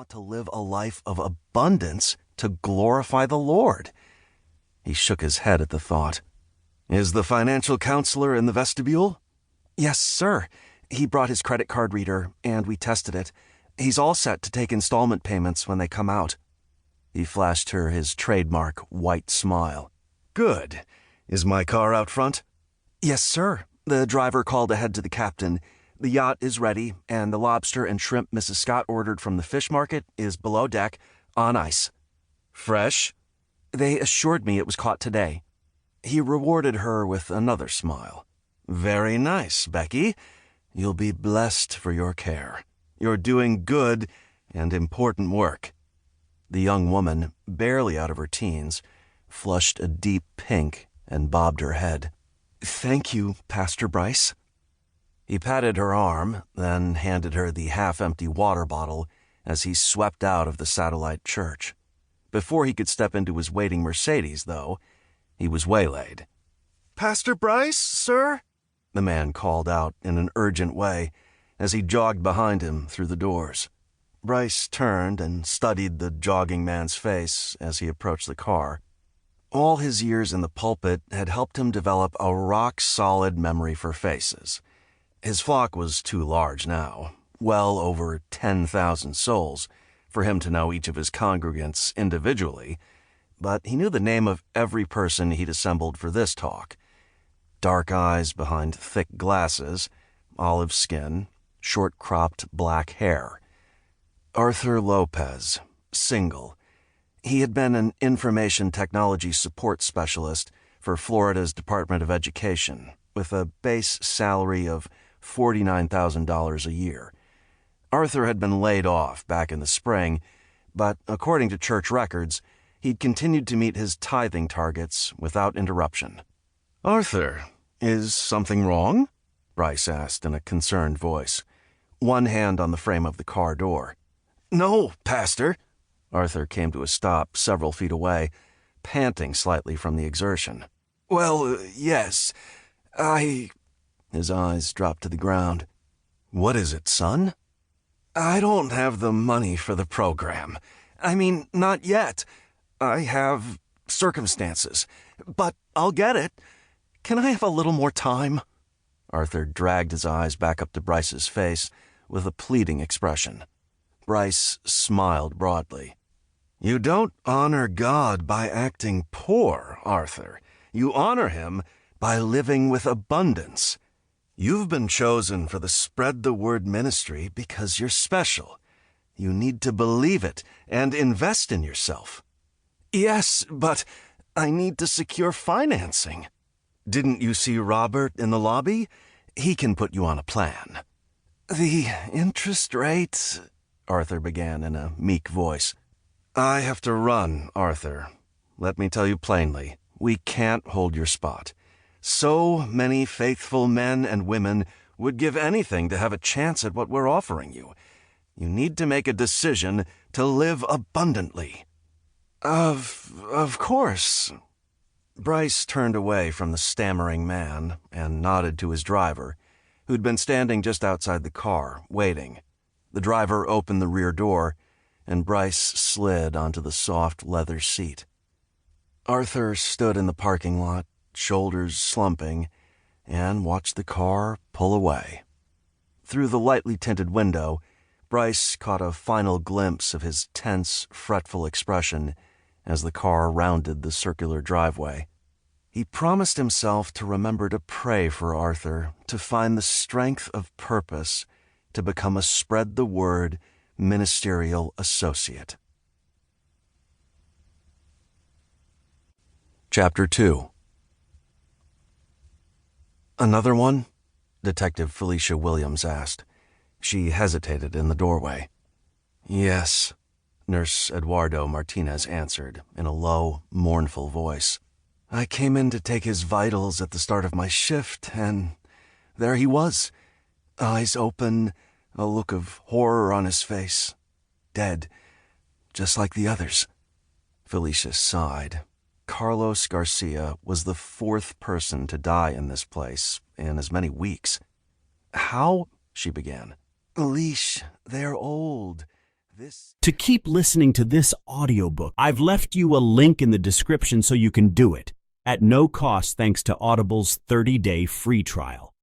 want to live a life of abundance to glorify the Lord. He shook his head at the thought. Is the financial counselor in the vestibule? Yes, sir. He brought his credit card reader, and we tested it. He's all set to take installment payments when they come out. He flashed her his trademark white smile. Good. Is my car out front? Yes, sir. The driver called ahead to the captain. The yacht is ready, and the lobster and shrimp Mrs. Scott ordered from the fish market is below deck, on ice. Fresh? They assured me it was caught today. He rewarded her with another smile. Very nice, Becky. You'll be blessed for your care. You're doing good and important work. The young woman, barely out of her teens, flushed a deep pink and bobbed her head. Thank you, Pastor Bryce. He patted her arm, then handed her the half-empty water bottle as he swept out of the satellite church. Before he could step into his waiting Mercedes, though, he was waylaid. Pastor Bryce, sir? The man called out in an urgent way as he jogged behind him through the doors. Bryce turned and studied the jogging man's face as he approached the car. All his years in the pulpit had helped him develop a rock-solid memory for faces. His flock was too large now, well over 10,000 souls, for him to know each of his congregants individually, but he knew the name of every person he'd assembled for this talk. Dark eyes behind thick glasses, olive skin, short-cropped black hair. Arthur Lopez, single. He had been an information technology support specialist for Florida's Department of Education, with a base salary of $49,000 a year. Arthur had been laid off back in the spring, but according to church records, he'd continued to meet his tithing targets without interruption. Arthur, is something wrong? Bryce asked in a concerned voice, one hand on the frame of the car door. No, Pastor. Arthur came to a stop several feet away, panting slightly from the exertion. Well, yes. His eyes dropped to the ground. What is it, son? I don't have the money for the program. I mean, not yet. I have circumstances. But I'll get it. Can I have a little more time? Arthur dragged his eyes back up to Bryce's face with a pleading expression. Bryce smiled broadly. You don't honor God by acting poor, Arthur. You honor him by living with abundance. You've been chosen for the Spread the Word ministry because you're special. You need to believe it and invest in yourself. Yes, but I need to secure financing. Didn't you see Robert in the lobby? He can put you on a plan. The interest rate, Arthur began in a meek voice. I have to run, Arthur. Let me tell you plainly, we can't hold your spot. So many faithful men and women would give anything to have a chance at what we're offering you. You need to make a decision to live abundantly. Of course. Bryce turned away from the stammering man and nodded to his driver, who'd been standing just outside the car, waiting. The driver opened the rear door, and Bryce slid onto the soft leather seat. Arthur stood in the parking lot, shoulders slumping, and watched the car pull away. Through the lightly tinted window, Bryce caught a final glimpse of his tense, fretful expression as the car rounded the circular driveway. He promised himself to remember to pray for Arthur to find the strength of purpose to become a Spread the Word ministerial associate. Chapter 2. Another one? Detective Felicia Williams asked. She hesitated in the doorway. Yes, Nurse Eduardo Martinez answered in a low, mournful voice. I came in to take his vitals at the start of my shift, and there he was, eyes open, a look of horror on his face. Dead, just like the others. Felicia sighed. Carlos Garcia was the fourth person to die in this place in as many weeks. How? She began. Leash, they're old. To keep listening to this audiobook, I've left you a link in the description so you can do it, at no cost thanks to Audible's 30-day free trial.